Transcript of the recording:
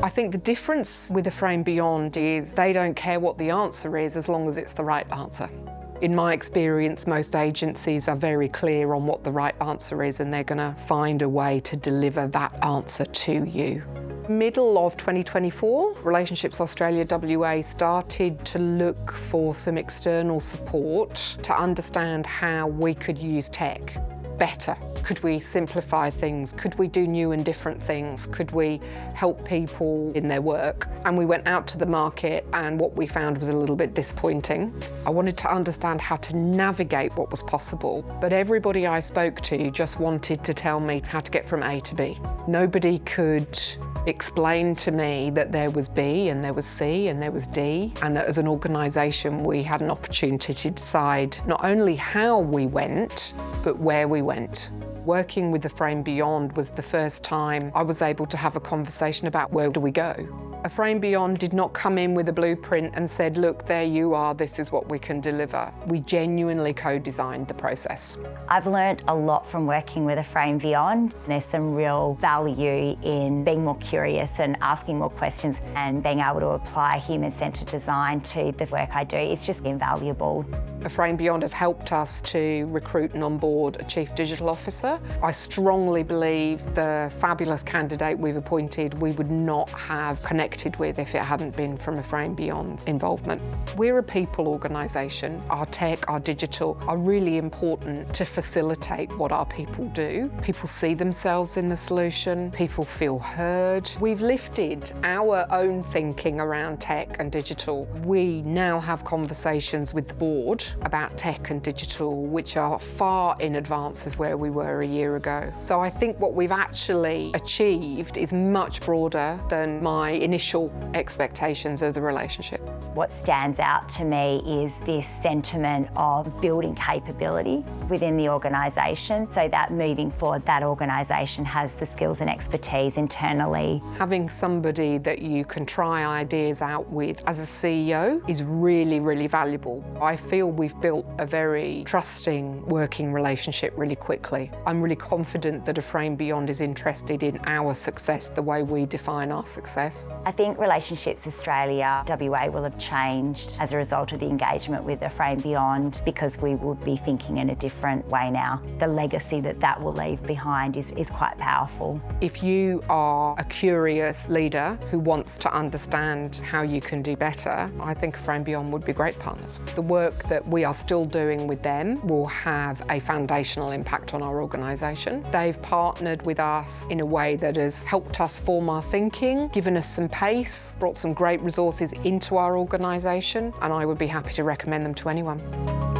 I think the difference with a Frame Beyond is they don't care what the answer is as long as it's the right answer. In my experience, most agencies are very clear on what the right answer is and they're going to find a way to deliver that answer to you. Middle of 2024, Relationships Australia WA started to look for some external support to understand how we could use tech better. Could we simplify things? Could we do new and different things? Could we help people in their work? And we went out to the market and what we found was a little bit disappointing. I wanted to understand how to navigate what was possible, but everybody I spoke to just wanted to tell me how to get from A to B. Nobody could explain to me that there was B and there was C and there was D, and that as an organisation we had an opportunity to decide not only how we went, but where we went. Working with the Frame Beyond was the first time I was able to have a conversation about where do we go. A Frame Beyond did not come in with a blueprint and said, look, there you are, this is what we can deliver. We genuinely co-designed the process. I've learned a lot from working with a Frame Beyond. There's some real value in being more curious and asking more questions and being able to apply human-centred design to the work I do. It's just invaluable. A Frame Beyond has helped us to recruit and onboard a Chief Digital Officer. I strongly believe the fabulous candidate we've appointed we would not have connected with if it hadn't been from a Frame Beyond's involvement. We're a people organisation. Our tech, our digital are really important to facilitate what our people do. People see themselves in the solution, people feel heard. We've lifted our own thinking around tech and digital. We now have conversations with the board about tech and digital which are far in advance of where we were a year ago. So I think what we've actually achieved is much broader than my initial expectations of the relationship. What stands out to me is this sentiment of building capability within the organisation so that moving forward that organisation has the skills and expertise internally. Having somebody that you can try ideas out with as a CEO is really, really valuable. I feel we've built a very trusting working relationship really quickly. I'm really confident that a Frame Beyond is interested in our success the way we define our success. I think Relationships Australia WA will have changed as a result of the engagement with the Frame Beyond because we will be thinking in a different way now. The legacy that that will leave behind is quite powerful. If you are a curious leader who wants to understand how you can do better, I think Frame Beyond would be great partners. The work that we are still doing with them will have a foundational impact on our organisation. They've partnered with us in a way that has helped us form our thinking, given us some pace, brought some great resources into our organisation, and I would be happy to recommend them to anyone.